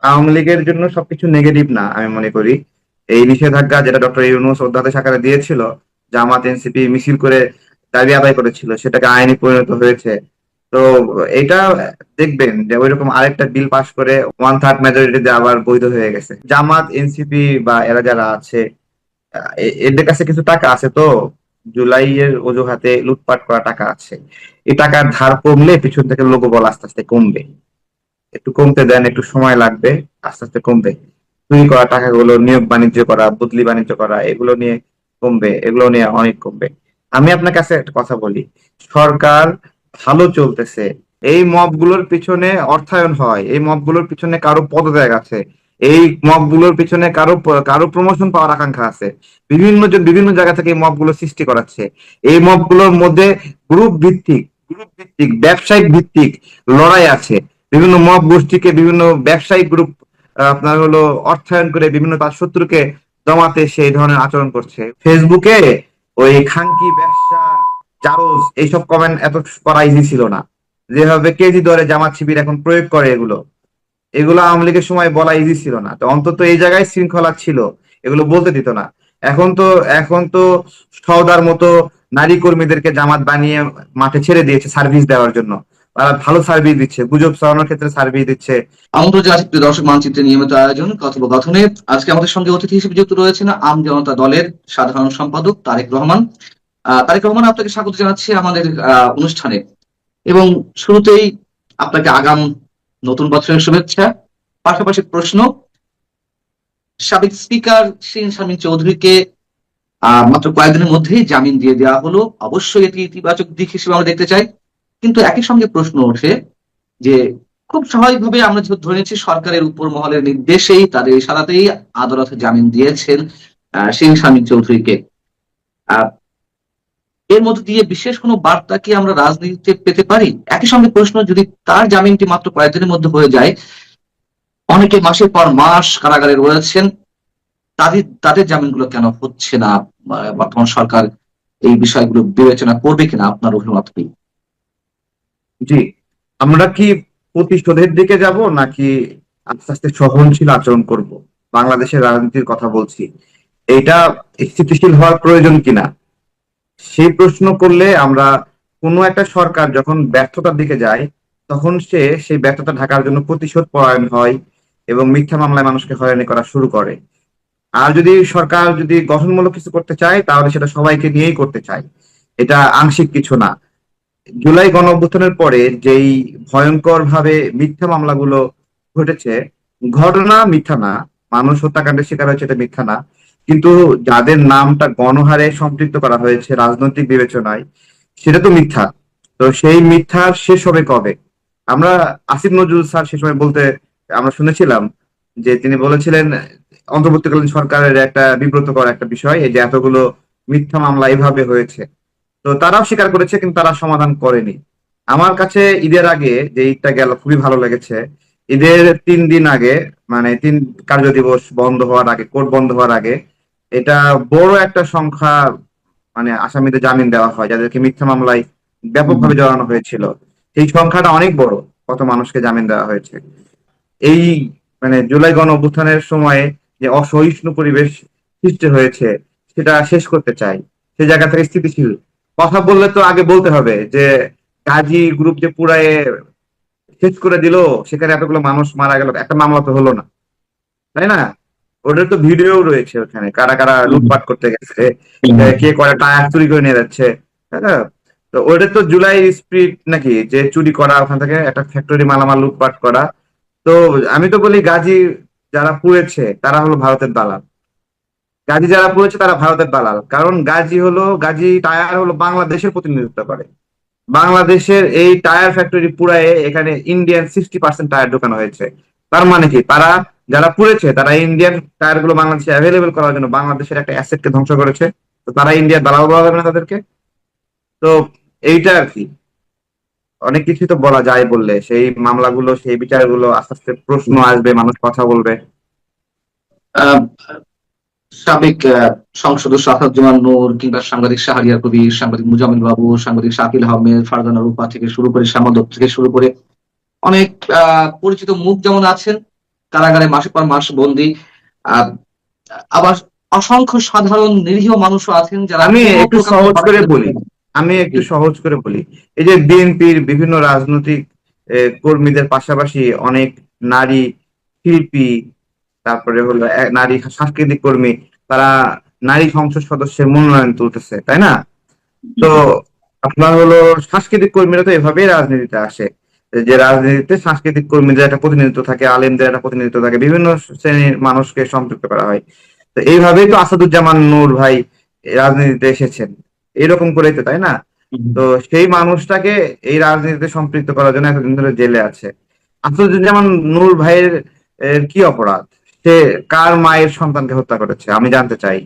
আওয়ামী লীগের জন্য সবকিছু নেগেটিভ না, আমি মনে করি। এই নিষেধাজ্ঞা যেটা ডক্টর ইউনূস অধ্যাদেশ আকারে দিয়েছিল, জামাত এনসিপি মিছিল করে দাবি আদায় করেছিল, সেটাকে আইনে পরিণত হয়েছে। তো এটা দেখবেন যে ওইরকম আরেকটা বিল পাশ করে 1/3 মেজরিটিতে আবার বৈধ হয়ে গেছে। জামাত এনসিপি বা এরা যারা আছে, এদের কাছে কিছু টাকা আছে তো, জুলাইয়ের অজুহাতে লুটপাট করা টাকা আছে। এই টাকার ধার কমলে পিছন থেকে লোকবল আস্তে আস্তে কমবে। একটু কমতে দেন, একটু সময় লাগবে, আস্তে আস্তে কমবে। চুরি করা টাকাগুলো নিয়োগ বাণিজ্য করা, বদলি বাণিজ্য করা, এগুলো নিয়ে কমবে, এগুলো নিয়ে অনেক কমবে। আমি আপনার কাছে একটা কথা বলি, সরকার ভালো চলতেছে, এই মব গুলোর পিছনে অর্থায়ন হয়, এই মব গুলোর পিছনে কারো পদত্যাগ আছে, এই মব গুলোর পিছনে কারো প্রমোশন পাওয়ার আকাঙ্ক্ষা আছে। বিভিন্ন জায়গা থেকে এই মব গুলো সৃষ্টি করাচ্ছে। এই মব গুলোর মধ্যে গ্রুপ ভিত্তিক ব্যবসায়িক ভিত্তিক লড়াই আছে। বিভিন্ন মব গোষ্ঠীকে বিভিন্ন ব্যবসায়িক গ্রুপ আপনার হলো অর্থায়ন করে বিভিন্ন তার শত্রুকে দমাতে সেই ধরনের আচরণ করছে। ফেসবুকে ওই খানকি ব্যবসা, জারজ, এইসব কমেন্ট এত করা ইজি ছিল না। যেভাবে কেজি দরে জামাত শিবির এখন প্রয়োগ করে, এগুলো এগুলো আওয়ামী লীগের সময় বলা ইজি ছিল না। তো অন্তত এই জায়গায় শৃঙ্খলা ছিল, এগুলো বলতে দিত না। এখন তো সওদার মতো নারী কর্মীদেরকে জামাত বানিয়ে মাঠে ছেড়ে দিয়েছে সার্ভিস দেওয়ার জন্য। তারা ভালো সার্ভিস দিচ্ছে, গুজব ছড়ানোর ক্ষেত্রে সার্ভিস দিচ্ছে। আমন্ত্রণ জানাচ্ছি প্রিয় দর্শক, মানচিত্রের নিয়মিত আয়োজন কথোপকথনে। আজকে আমাদের সঙ্গে অতিথি হিসেবে যুক্ত রয়েছেন আম জনতা দলের সাধারণ সম্পাদক তারেক রহমান। তারেক রহমান, আপনাকে স্বাগত জানাচ্ছি আমাদের অনুষ্ঠানে। এবং শুরুতেই আপনাকে আগাম নতুন বছরের শুভেচ্ছা। পাশাপাশি প্রশ্ন, সাবেক স্পিকার শিরীন শারমিন চৌধুরীকে মাত্র কয়েকদিনের মধ্যেই জামিন দিয়ে দেওয়া হলো। অবশ্যই এটি ইতিবাচক দিক হিসেবে আমরা দেখতে চাই, কিন্তু একই সঙ্গে প্রশ্ন ওঠে যে খুব স্বাভাবিকভাবে আমরা যেহেতু ধরে নিচ্ছি সরকারের উপর মহলের নির্দেশেই, তাদের ইশারাতেই আদালতে জামিন দিয়েছেন শিরীন শারমিন চৌধুরীকে। আহ, এর মধ্যে দিয়ে বিশেষ কোনো বার্তা কি আমরা রাজনীতিতে পেতে পারি? একই সঙ্গে প্রশ্ন, যদি তার জামিনটি মাত্র কয়েকদিনের মধ্যে হয়ে যায়, অনেকে মাসের পর মাস কারাগারে রয়েছেন, তাদের তাদের জামিনগুলো কেন হচ্ছে না? বর্তমান সরকার এই বিষয়গুলো বিবেচনা করবে কিনা, আপনার অভিমত কি? জি, আমরা কি প্রতিশোধের দিকে যাব, নাকি আস্তে আস্তে সহনশীল আচরণ করব? বাংলাদেশের রাজনীতির কথা বলছি। এইটা স্থিতিশীল হওয়ার প্রয়োজন কিনা, সেই প্রশ্ন করলে আমরা, কোনো একটা সরকার যখন ব্যর্থতার দিকে যায়, তখন সে সেই ব্যর্থতা ঢাকার জন্য প্রতিশোধ পরায়ণ হয় এবং মিথ্যা মামলায় মানুষকে হয়রানি করা শুরু করে। আর যদি সরকার যদি গঠনমূলক কিছু করতে চায়, তাহলে সেটা সবাইকে নিয়েই করতে চায়, এটা আংশিক কিছু না। জুলাই গণ অভ্যুত্থানের পরে যেই ভয়ঙ্কর ভাবে মিথ্যা মামলাগুলো ঘটেছে, ঘটনা মিথ্যা না, মানুষ হত্যাকাণ্ডের শিকার হয়েছে, এটা মিথ্যা না। কিন্তু যাদের নামটা গণহারে সম্পৃক্ত করা হয়েছে রাজনৈতিক বিবেচনায়, সেটা তো মিথ্যা। তো সেই মিথ্যার শেষ হবে কবে? আমরা আসিফ নজরুল স্যার সে সময় বলতে আমরা শুনেছিলাম যে তিনি বলেছিলেন অন্তর্বর্তীকালীন সরকারের একটা বিব্রতকর একটা বিষয়, এই যে এতগুলো মিথ্যা মামলা এইভাবে হয়েছে। তো তারাও স্বীকার করেছে, কিন্তু তারা সমাধান করেনি। আমার কাছে ঈদের আগে যে ঈদটা গেল খুবই ভালো লেগেছে। ঈদের 3 দিন আগে, মানে 3 কার্য দিবস বন্ধ হওয়ার আগে, কোর্ট বন্ধ হওয়ার আগে, এটা বড় একটা সংখ্যা, মানে আসামিদের জামিন দেওয়া হয় যাদেরকে মিথ্যা মামলায় ব্যাপকভাবে জড়ানো হয়েছিল। এই সংখ্যাটা অনেক বড়, কত মানুষকে জামিন দেওয়া হয়েছে। এই মানে জুলাই গণ অভ্যুত্থানের সময়ে যে অসহিষ্ণু পরিবেশ সৃষ্টি হয়েছে, সেটা শেষ করতে চাই। সে জায়গা থেকে স্থিতিশীল কথা বললে তো আগে বলতে হবে যে কাজী গ্রুপ যে পুরায় শেষ করে দিল, সেখানে এতগুলো মানুষ মারা গেল, একটা মামলা তো হলো না, তাই না? ওটার তো ভিডিও রয়েছে, ওখানে কারা কারা লুটপাট করতে গেছে, কে করে টায়ার চুরি করে নিয়ে যাচ্ছে, তাই না? তো ওটা তো জুলাই স্পিরিট নাকি, যে চুরি করা, ওখান থেকে একটা ফ্যাক্টরি মালামাল লুটপাট করা। তো আমি তো বলি গাজী যারা পুড়েছে তারা হলো ভারতের দালাল। গাজী যারা পুড়েছে তারা ভারতের দালাল, কারণ গাজী টায়ার হলো বাংলাদেশের প্রতিনিধিত্ব করে। বাংলাদেশের এই টায়ার ফ্যাক্টরি পুরায়ে এখানে ইন্ডিয়ান 60% টায়ার ঢোকানো হয়েছে। তার মানে কি, তারা যারা পুড়েছে তারা ইন্ডিয়ান টায়ার গুলো বাংলাদেশে অ্যাভেলেবেল করার জন্য বাংলাদেশের একটা অ্যাসেট কে ধ্বংস করেছে। তো তারা ইন্ডিয়ার দালাল বলা যাবে না তাদেরকে? তো এইটা আর কি, অনেক কিছু তো বলা যায় বললে, সেই মামলাগুলো, সেই বিচারগুলো আস্তে আস্তে প্রশ্ন আসবে, মানুষ কথা বলবে। আহ, সাবেক সংসদ সদস্য আসাদুজ্জামান নূর, কিংবা সাংবাদিক শাহরিয়ার কবির, সাংবাদিক মুজামিল বাবু, সাংবাদিক শাকিল আহমেদ, ফারজানা রূপা থেকে শুরু করে, শ্যামল দত্ত থেকে শুরু করে অনেক পরিচিত মুখ যেমন আছেন, কারাগারে মাসের পর মাস বন্দী। আহ, আবার অসংখ্য সাধারণ নিরীহ মানুষও আছেন যারা আমি কোনো একটু প্রকার সহজ করে বলি, জি। আমি একটু সহজ করে বলি। এই যে বিএনপির বিভিন্ন রাজনৈতিক কর্মীদের পাশাপাশি অনেক নারী শিল্পী, তারপরে হলো নারী সাংস্কৃতিক কর্মী, তারা নারী সংসদ সদস্যের মনোনয়ন তুলতেছে, তাই না? তো আপনার হলো সাংস্কৃতিক কর্মীরা তো এভাবেই রাজনীতিতে আসে, যে রাজনীতিতে সাংস্কৃতিক কর্মীদের একটা প্রতিনিধিত্ব থাকে, আলেমদের একটা প্রতিনিধিত্ব থাকে, বিভিন্ন শ্রেণীর মানুষকে সম্পৃক্ত করা হয়। তো এইভাবেই তো আসাদুজ্জামান নূর ভাই রাজনীতিতে এসেছেন, এরকম করেই তো, তাই না? তো সেই মানুষটাকে এই রাজনীতিতে সম্পৃক্ত করার জন্য এতদিন ধরে জেলে আছে। আসাদুজ্জামান নূর ভাইয়ের কি অপরাধ? সে কার মায়ের সন্তানকে হত্যা করেছে আমি জানতে চাই।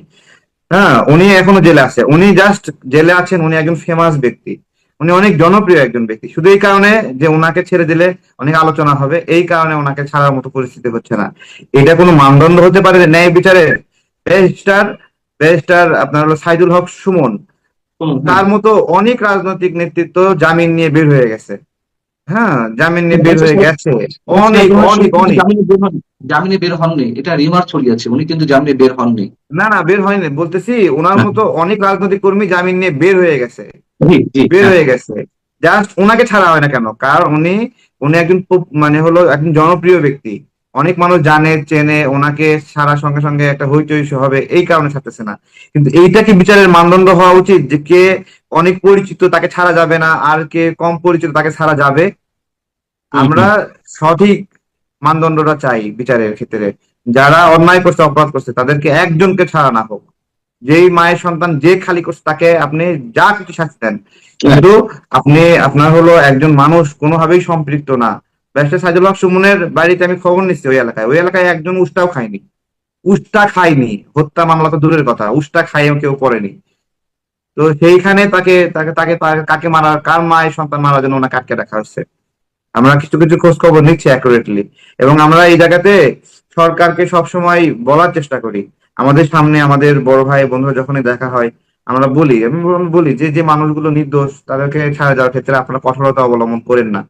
হ্যাঁ, উনি এখনো জেলে আছে, উনি জাস্ট জেলে আছেন, উনি একজন ফেমাস ব্যক্তি, উনি অনেক জনপ্রিয় একজন ব্যক্তি। শুধু এই কারণে যে ওনাকে ছেড়ে দিলে অনেক আলোচনা হবে, এই কারণে ওনাকে ছাড়ার মতো পরিস্থিতি হচ্ছে না। এটা কোনো মানদণ্ড হতে পারে যে ন্যায় বিচারে? ব্যারিস্টার ব্যারিস্টার আপনার হলো সাইদুল হক সুমন, হ্যাঁ, তার মতো অনেক রাজনৈতিক নেতৃত্ব জামিন নিয়ে বের হয়ে গেছে। হ্যাঁ, জামিন নিয়ে বের হয়ে গেছে, অনেক অনেক অনেক। জামিনে বের হননি, এটা রিমার্ক ছড়িয়েছে, উনি কিন্তু জামিনে বের হননি। না না, বের হয়নি বলতেছি, ওনার হ্যাঁ, মতো অনেক রাজনৈতিক কর্মী জামিন নিয়ে বের হয়ে গেছে, জি জি বের হ্যাঁ। হয়ে গেছে। জাস্ট ওনাকে ছাড়া হয় না কেন? কারণ উনি উনি একজন মানে হলো একজন জনপ্রিয় ব্যক্তি, অনেক মানুষ জানে চেনে ওনাকে, ছাড়ার সঙ্গে সঙ্গে একটা হইচই হবে, এই কারণে ছাড়তেছে না। কিন্তু এইটা কি বিচারের মানদণ্ড হওয়া উচিত যে কে অনেক পরিচিত তাকে ছাড়া যাবে না, আর কে কম পরিচিত তাকে ছাড়া যাবে? হুম, আমরা হুম। সঠিক মানদণ্ডটা চাই বিচারের ক্ষেত্রে। যারা অন্যায় করছে, অপরাধ করছে, তাদেরকে একজনকে ছাড়া না হোক। যেই মায়ের সন্তান যে খালি করছে তাকে আপনি যা কিছু শাস্তি দেন, হ্যাঁ, কিন্তু আপনি আপনার হলো একজন মানুষ কোনোভাবেই সম্পৃক্ত না। ব্যারিস্টার সাইদুল হক সুমনের বাড়িতে আমি খবর নিচ্ছি, ওই এলাকায় একজন উষ্টাও খায়নি, উষ্টা খায়নি, হত্যা মামলা তো দূরের কথা, উষ্টা খাইয়েও কেউ পড়েনি। তো সেইখানে তাকে তাকে তাকে তাকে- কাকে মারা, কার মায়ের সন্তান মারার জন্য ওনাকে আটকে রাখা হচ্ছে? আমরা কিছু কিছু খোঁজ খবর নিচ্ছি অ্যাকুরেটলি, এবং আমরা এই জায়গাতে সরকারকে সবসময় বলার চেষ্টা করি। আমাদের সামনে আমাদের বড় ভাই বন্ধুরা যখনই দেখা হয়, আমরা বলি, আমি বলি যে যে মানুষগুলো নির্দোষ তাদেরকে ছাড়া যাওয়ার ক্ষেত্রে আপনারা কঠোরতা অবলম্বন করেন না।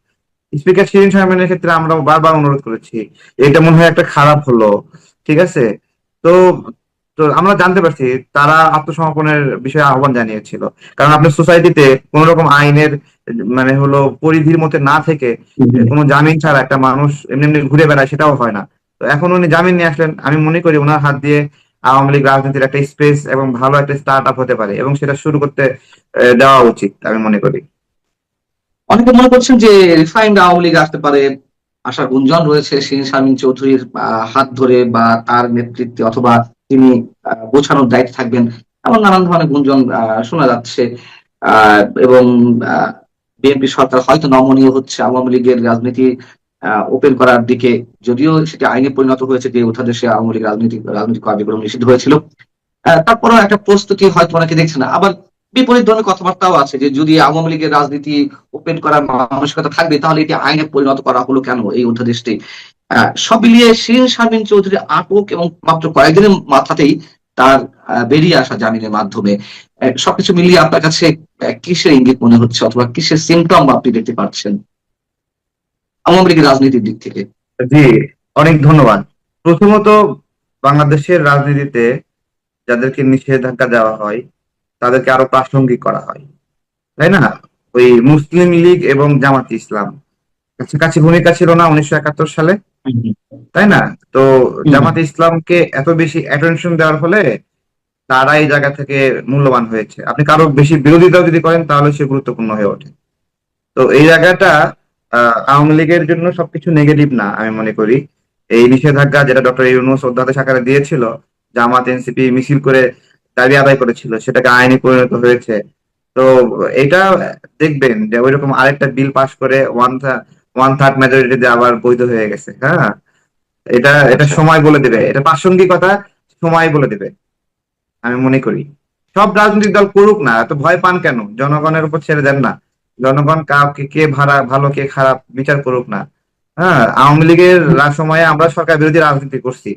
স্পিকার শিরিন শারমিনের ক্ষেত্রে আমরা বারবার অনুরোধ করেছি, এটা মনে হয় একটা খারাপ হলো, ঠিক আছে? তো তো আমরা জানতে পারছি তারা আত্মসমর্পণের বিষয়ে আহ্বান জানিয়েছিল, কারণ আপনার সোসাইটিতে কোন রকম আইনের মানে হলো পরিধির মধ্যে না থেকে কোনো জামিন ছাড়া একটা মানুষ এমনি এমনি ঘুরে বেড়ায়, সেটাও হয় না। তো এখন উনি জামিন নিয়ে আসলেন, আমি মনে করি ওনার হাত দিয়ে আওয়ামী লীগ রাজনীতির একটা স্পেস এবং ভালো একটা স্টার্ট আপ হতে পারে, এবং সেটা শুরু করতে দেওয়া উচিত আমি মনে করি। অনেকে মনে করছেন যে রিফাইন্ড আওয়ামী লীগ আসতে পারে, আশার গুঞ্জন রয়েছে শিরীন শারমিন চৌধুরীর হাত ধরে বা তার নেতৃত্বে, অথবা তিনি গোছানোর দায়িত্বে থাকবেন, এমন নানান ধরনের গুঞ্জন শোনা যাচ্ছে। এবং বিএনপি সরকার হয়তো নমনীয় হচ্ছে আওয়ামী লীগের রাজনীতি ওপেন করার দিকে, যদিও সেটি আইনে পরিণত হয়েছে যে অধ্যাদেশে আওয়ামী লীগ রাজনৈতিক কার্যক্রম নিষিদ্ধ হয়েছিল। তারপরেও একটা প্রস্তুতি হয়তো অনেকে দেখছে না। আবার বিপরীত ধরনের কথাবার্তাও আছে যে যদি আওয়ামী লীগের রাজনীতি ওপেন করার মানসিকতা থাকবে, তাহলে এটি আইনে পরিণত করা হলো কেন এই অধ্যাদেশটি? সব মিলিয়ে শিরীন শারমিন চৌধুরী আটক এবং মাত্র কয়েকদিনের মাথাতেই তার বেরিয়ে আসা জামিনের মাধ্যমে, সবকিছু মিলিয়ে আপনার কাছে কিসের ইঙ্গিত মনে হচ্ছে, অথবা কিসের সিমটম আপনি দেখতে পাচ্ছেন আওয়ামী লীগের রাজনীতির দিক থেকে? জি, অনেক ধন্যবাদ। প্রথমত, বাংলাদেশের রাজনীতিতে যাদেরকে নিষেধাজ্ঞা দেওয়া হয় তাদেরকে আরো প্রাসঙ্গিক করা হয়, তাই না? ওই মুসলিম লীগ এবং জামাত ইসলাম কাছাকাছি ভূমিকা ছিল না 1971 সালে, হুম, তাই না? তো হুম, জামাত ইসলামকে এত বেশি অ্যাটেনশন দেওয়ার ফলে তারা এই জায়গা থেকে মূল্যবান হয়েছে। আপনি কারো বেশি বিরোধিতাও যদি করেন তাহলে সে গুরুত্বপূর্ণ হয়ে ওঠে। তো এই জায়গাটা আওয়ামী লীগের জন্য সবকিছু নেগেটিভ না আমি মনে করি। এই নিষেধাজ্ঞা যেটা ডক্টর ইউনূস অধ্যাদেশ আকারে দিয়েছিল, জামাত এনসিপি মিছিল করে দাবি আদায় করেছিল, সেটাকে আইনে পরিণত হয়েছে। তো এটা দেখবেন যে ওইরকম আরেকটা বিল পাশ করে ওয়ান থার্ড মেজরিটিতে আবার বৈধ হয়ে গেছে। হ্যাঁ, এটা এটা আচ্ছা। সময় বলে দেবে, এটা প্রাসঙ্গিকতা সময় বলে দেবে আমি মনে করি। সব রাজনৈতিক দল করুক না, এত ভয় পান কেন? জনগণের উপর ছেড়ে দেন না, জনগণ কাউকে কে ভালো কে খারাপ বিচার করুক না। হ্যাঁ, আওয়ামী লীগের সময়ে আমরা সরকার বিরোধী রাজনীতি করছি,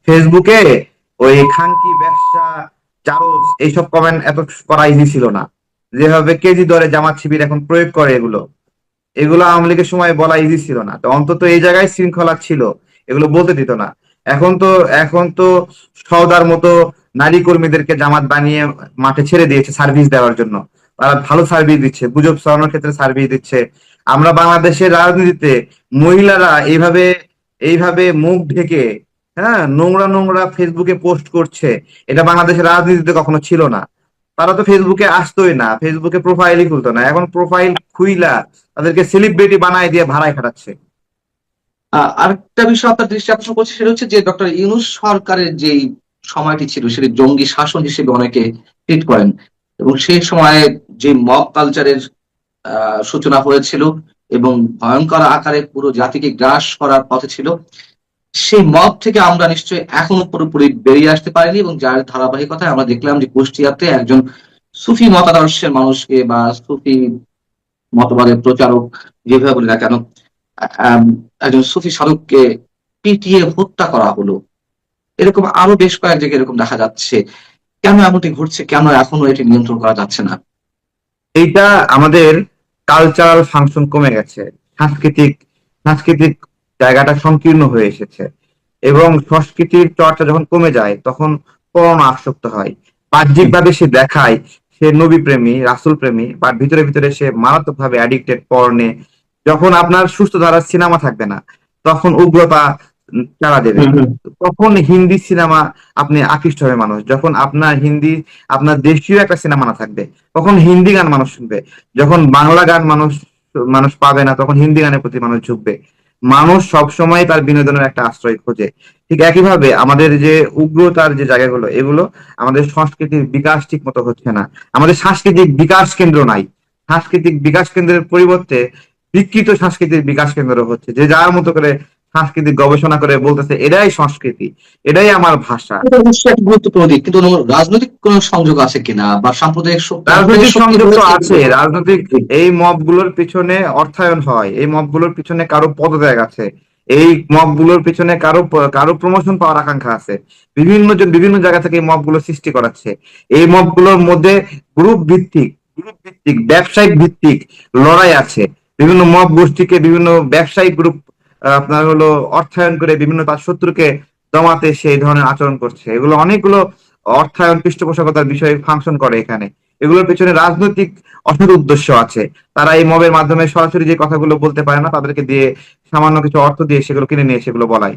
ফেসবুকে ওই খানকি ব্যবসা চারজ এইসব কমেন্ট এত করা ইজি ছিল না, যেভাবে কেজি দরে জামাত শিবির এখন প্রয়োগ করে এগুলো, এগুলো আওয়ামী লীগের সময় বলা ইজি ছিল না। তো অন্তত এই জায়গায় শৃঙ্খলা ছিল, এগুলো বলতে দিত না। এখন তো সওদার মতো নারী কর্মীদেরকে জামাত বানিয়ে মাঠে ছেড়ে দিয়েছে সার্ভিস দেওয়ার জন্য। তারা ভালো সার্ভিস দিচ্ছে, গুজব ছড়ানোর ক্ষেত্রে সার্ভিস দিচ্ছে। আমরা বাংলাদেশের রাজনীতিতে মহিলারা এইভাবে এইভাবে মুখ ঢেকে, হ্যাঁ, নোংরা নোংরা ফেসবুকে পোস্ট করছে, এটা বাংলাদেশের রাজনীতিতে কখনো ছিল না। তারা তো ফেসবুকে আসতোই না, ফেসবুকে প্রোফাইলই খুলতো না, এখন প্রোফাইল খুইলা তাদেরকে সেলিব্রিটি বানায় দিয়ে ভাড়ায় খাটাচ্ছে। আরেকটা বিষয় আপনার দৃষ্টি আকর্ষণ করছে, সেটা হচ্ছে যে ডক্টর ইউনূস সরকারের যেই সময়টি ছিল সেটি জঙ্গি শাসন হিসেবে অনেকে ট্রিট করেন, এবং সেই সময়ে যে মব কালচারের সূচনা হয়েছিল এবং ভয়ঙ্কর আকারে পুরো জাতিকে গ্রাস করার পথে ছিল, সেই মব থেকে আমরা নিশ্চয়ই এখনো পুরোপুরি বেরিয়ে আসতে পারিনি, এবং যার ধারাবাহিকতায় আমরা দেখলাম যে কুষ্টিয়াতে একজন সুফি মতাদর্শের মানুষকে বা সুফি মতবাদের প্রচারক, যেভাবে বলি না কেন, আম, একজন সুফি সাধককে পিটিয়ে হত্যা করা হলো। এরকম আরো বেশ কয়েক জায়গায় এরকম দেখা যাচ্ছে। কেন এমনটি ঘটছে? কেন এখনো এটি নিয়ন্ত্রণ করা যাচ্ছে না? এইটা আমাদের কালচারাল ফাংশন কমে গেছে, সাংস্কৃতিক সাংস্কৃতিক জায়গাটা সংকীর্ণ হয়ে এসেছে। এবং সংস্কৃতির চর্চা যখন কমে যায় তখন পরম আসক্ত হয়। বাহ্যিকভাবে সে দেখায় সে নবী প্রেমী, রাসূল প্রেমী, বাট ভিতরে ভিতরে সে মারাত্মকভাবে অ্যাডিক্টেড পর্নে। যখন আপনার সুস্থ ধারার সিনেমা থাকবে না, তখন উগ্রতা চালা দেবে। হুম, হুম। তখন হিন্দি সিনেমা আপনি আকৃষ্ট হবে মানুষ, যখন আপনার দেশীয় একটা সিনেমা না থাকবে, তখন হিন্দি গান মানুষ শুনবে। যখন বাংলা গান মানুষ মানুষ পাবে না, তখন হিন্দি গানের প্রতি মানুষ ঝুঁকবে। মানুষ সবসময় তার বিনোদনের একটা আশ্রয় খোঁজে। ঠিক একইভাবে আমাদের যে উগ্রতার যে জায়গাগুলো, এগুলো আমাদের সংস্কৃতির বিকাশ ঠিক মতো হচ্ছে না। আমাদের সাংস্কৃতিক বিকাশ কেন্দ্র নাই। সাংস্কৃতিক বিকাশ কেন্দ্রের পরিবর্তে বিকৃত সাংস্কৃতিক বিকাশ কেন্দ্র হচ্ছে, যে যার মতো করে সাংস্কৃতিক গবেষণা করে বলতেছে এটাই সংস্কৃতি, এটাই আমার ভাষা। এটা অবশ্যই একটা গুরুত্বপূর্ণ দিক, কিন্তু রাজনৈতিক কোন সংযোগ আছে কিনা বা সাম্প্রদায়িক রাজনৈতিক শক্তি সংযোগ তো রয়েছে আছে। কিনা? রাজনৈতিক এই মবগুলোর পিছনে অর্থায়ন হয়, এই মবগুলোর পিছনে কারো পদত্যাগ আছে, এই মবগুলোর পিছনে কারো প্রমোশন পাওয়ার আকাঙ্ক্ষা আছে। বিভিন্ন জন বিভিন্ন জায়গা থেকে এই মবগুলো সৃষ্টি করাচ্ছে। এই মবগুলোর মধ্যে গ্রুপ ভিত্তিক ব্যবসায়িক ভিত্তিক লড়াই আছে। বিভিন্ন মব গোষ্ঠীকে বিভিন্ন ব্যবসায়িক গ্রুপ আপনার হলো অর্থায়ন করে বিভিন্ন তার শত্রুকে দমাতে সেই ধরনের আচরণ করছে। এগুলো অনেকগুলো অর্থায়ন পৃষ্ঠপোষকতার বিষয়ে ফাংশন করে এখানে। এগুলোর পেছনে রাজনৈতিক অসৎ উদ্দেশ্য আছে। তারা এই মবের মাধ্যমে সরাসরি যে কথাগুলো বলতে পারে না, তাদেরকে দিয়ে সামান্য কিছু অর্থ দিয়ে সেগুলো কিনে নিয়ে সেগুলো বলায়।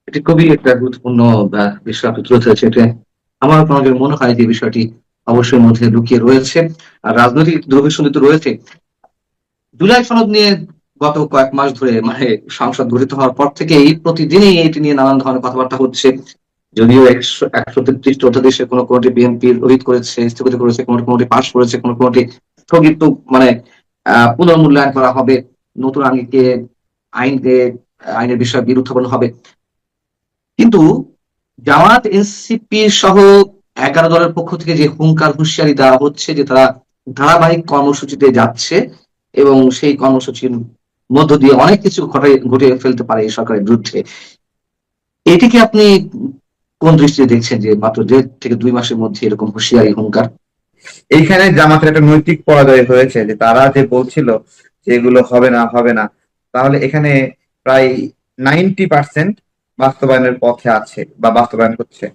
এটি খুবই একটা গুরুত্বপূর্ণ বিষয় আপনি তুলে ধরেছেন। এটা আমার আপনাদের মনে হয় যে বিষয়টি অবশ্যই মধ্যে লুকিয়ে রয়েছে। আর রাজনৈতিক দ্রব্যসঙ্গী তো রয়েছে। জুলাই সনদ নিয়ে গত কয়েক মাস ধরে, মানে সংসদ গঠিত হওয়ার পর থেকেই প্রতিদিনই এটি নিয়ে নানান ধরনের কথাবার্তা হচ্ছে। যদিও 133 অধ্যাদেশের কোন কোনটি বিএনপি রোহিত করেছে, স্থগিত করেছে, কোন কোনটি পাশ করেছে, কোন কোনটি স্থগিত, মানে পুনর্মূল্যায়ন করা হবে, নতুন আইনকে আইনকে আইনের বিষয়ে বিল উত্থাপন হবে। কিন্তু জামাত, এনসিপি সহ 11 দলের পক্ষ থেকে যে হুঙ্কার হুঁশিয়ারি দেওয়া হচ্ছে যে তারা ধারাবাহিক কর্মসূচিতে যাচ্ছে এবং সেই কর্মসূচির মধ্য দিয়ে অনেক কিছু ঘটিয়ে ফেলতে পারে এই সরকারের বিরুদ্ধে, এটিকে আপনি কোন দৃষ্টিতে দেখছেন যে মাত্র 1.5 থেকে 2 মাসের মধ্যে এরকম হুঁশিয়ারি হুঙ্কার? এইখানে জামাতের একটা নৈতিক পরাজয় হয়েছে, যে তারা যে বলছিল যে এগুলো হবে না হবে না, তাহলে এখানে প্রায় 90% বাস্তবায়নের পথে আছে বা বাস্তবায়ন হচ্ছে।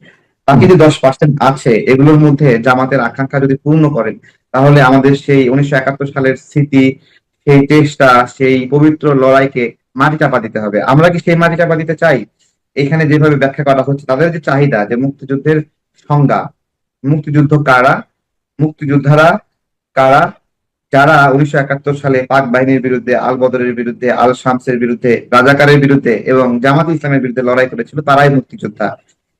বাকি যে 10% আছে, এগুলোর মধ্যে জামাতের আকাঙ্ক্ষা যদি পূর্ণ করেন, তাহলে আমাদের সেই 1971 সালের স্মৃতি, সেই চেষ্টা, সেই পবিত্র লড়াইকে মাটি চাপা দিতে হবে। আমরা কি সেই মাটি চাপা দিতে চাই? এখানে যেভাবে ব্যাখ্যা করা হচ্ছে, তাদের যে চাহিদা, যে মুক্তিযুদ্ধের সংজ্ঞা, মুক্তিযুদ্ধ কারা, মুক্তিযোদ্ধারা কারা, যারা 1971 সালে পাক বাহিনীর বিরুদ্ধে, আল বদরের বিরুদ্ধে, আল শামসের বিরুদ্ধে, রাজাকারের বিরুদ্ধে এবং জামাত ইসলামের বিরুদ্ধে লড়াই করেছিল, তারাই মুক্তিযোদ্ধা।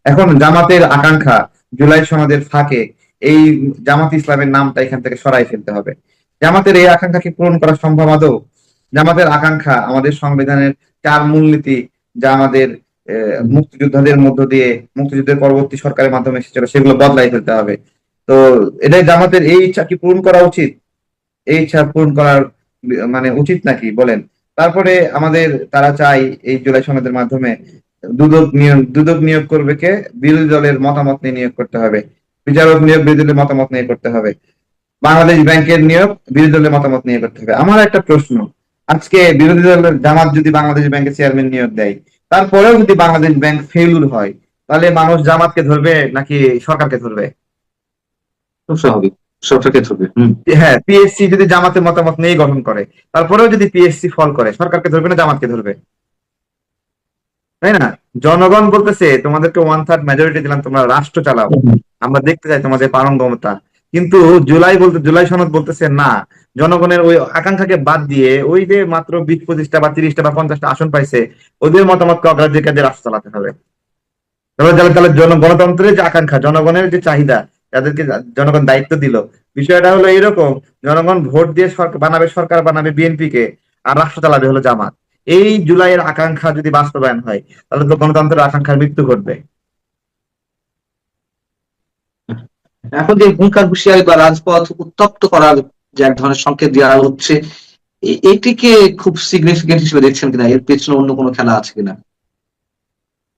এখন জামাতের আকাঙ্ক্ষা জুলাই সনদের ফাঁকে এই জামাত ইসলামের নামটা এখান থেকে সরাই ফেলতে হবে। জামাতের এই আকাঙ্ক্ষা কি পূরণ করা সম্ভব আদৌ? জামাতের আকাঙ্ক্ষা আমাদের সংবিধানের 4 মূলনীতি, যা আমাদের মুক্তিযোদ্ধাদের মধ্য দিয়ে মুক্তিযুদ্ধের পরবর্তী সরকারের মাধ্যমে এসেছিল, সেগুলো বদলাই ফেলতে হবে। তো এটাই জামাতের এই ইচ্ছা কি পূরণ করা উচিত? এই ইচ্ছা পূরণ করার মানে উচিত নাকি বলেন? তারপরে আমাদের তারা চায় এই জুলাই সনদের মাধ্যমে দুদক নিয়োগ করবে কে? বিরোধী দলের মতামত নিয়ে নিয়োগ করতে হবে। বিচারক নিয়োগ বিরোধী দলের মতামত নিয়ে করতে হবে। বাংলাদেশ ব্যাংকের নিয়োগ বিরোধী দলের মতামত নিয়ে করতে হবে। আমার একটা প্রশ্ন, আজকে বিরোধী দলের জামাত যদি বাংলাদেশ ব্যাংকের চেয়ারম্যান নিয়োগ দেয়, তারপরেও যদি বাংলাদেশ ব্যাংক ফেইলুর হয়, তাহলে মানুষ জামাতকে ধরবে নাকি সরকারকে ধরবে? খুব স্বাভাবিক, সরকারকে ধরবে। হ্যাঁ, পিএসসি যদি জামাতের মতামত নিয়ে গঠন করে, তারপরেও যদি পিএসসি ফল করে, সরকারকে ধরবে না জামাতকে ধরবে? তাই না? জনগণ বলতেছে তোমাদেরকে 1/3 মেজরিটি দিলাম, তোমরা রাষ্ট্র চালাও, আমরা দেখতে চাই তোমাদের পারঙ্গমতা। কিন্তু জুলাই সনদ বলতেছে না, জনগণের ওই আকাঙ্ক্ষাকে বাদ দিয়ে ওই যে মাত্র 20-25টা বা 30টা বা 50টা আসন পাইছে, ওদের মতামতকে অগ্রাধিকার দিয়ে রাষ্ট্র চালাতে হবে। তাহলে তাহলে তাহলে গণতন্ত্রের যে আকাঙ্ক্ষা, জনগণের যে চাহিদা, তাদেরকে জনগণ দায়িত্ব দিল। বিষয়টা হলো এরকম, জনগণ ভোট দিয়ে সরকার বানাবে বিএনপি কে, আর রাষ্ট্র চালাবে হলো জামাত। এই জুলাইয়ের আকাঙ্ক্ষা যদি বাস্তবায়ন হয়, তাহলে তো গণতন্ত্রের আকাঙ্ক্ষার মৃত্যু ঘটবে। এখন যে হুঙ্কার হুঁশিয়ারি বা রাজপথ উত্তপ্ত করার যে এক ধরনের সংকেত দেওয়া হচ্ছে, এটিকে খুব সিগনিফিকেন্ট হিসেবে দেখছেন কিনা? এর পেছনে অন্য কোনো খেলা আছে কিনা?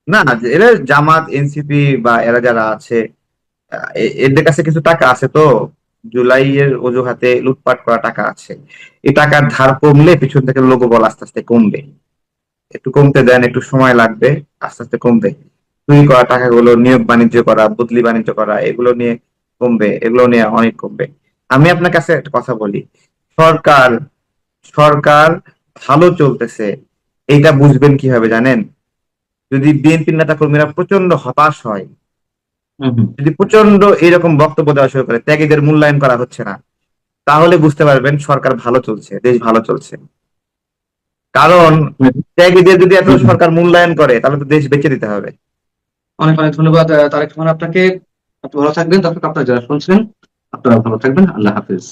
না, এরা জামাত, এনসিপি বা এরা যারা আছে, এদের কাছে কিছু টাকা আছে তো, জুলাইয়ের অজুহাতে লুটপাট করা টাকা আছে। এই টাকার ধার কমলে পিছন থেকে লোকবল আস্তে আস্তে কমবে। একটু কমতে দেন, একটু সময় লাগবে, আস্তে আস্তে কমবে। চুরি করা টাকাগুলো নিয়োগ বাণিজ্য করা, বদলি বাণিজ্য করা, এগুলো নিয়ে কমবে, এগুলো নিয়ে অনেক কমবে। আমি আপনার কাছে একটা কথা বলি, সরকার সরকার ভালো চলতেছে, এইটা বুঝবেন কিভাবে জানেন? যদি বিএনপির নেতা কর্মীরা প্রচন্ড হতাশ হয়, হুম হুম। যদি প্রচন্ড এরকম বক্তব্য দেওয়া শুরু করে, ত্যাগীদের মূল্যায়ন করা হচ্ছে না, তাহলে বুঝতে পারবেন সরকার ভালো চলছে, দেশ ভালো চলছে। কারণ ত্যাগীদের যদি এত হুম হুম। সরকার মূল্যায়ন করে, তাহলে তো দেশ বেঁচে দিতে হবে। অনেক অনেক ধন্যবাদ তারেক রহমান আপনাকে। আপনি ভালো থাকবেন। দর্শক, আপনারা যারা শুনছিলেন, আপনারা ভালো থাকবেন। আল্লাহ হাফিজ।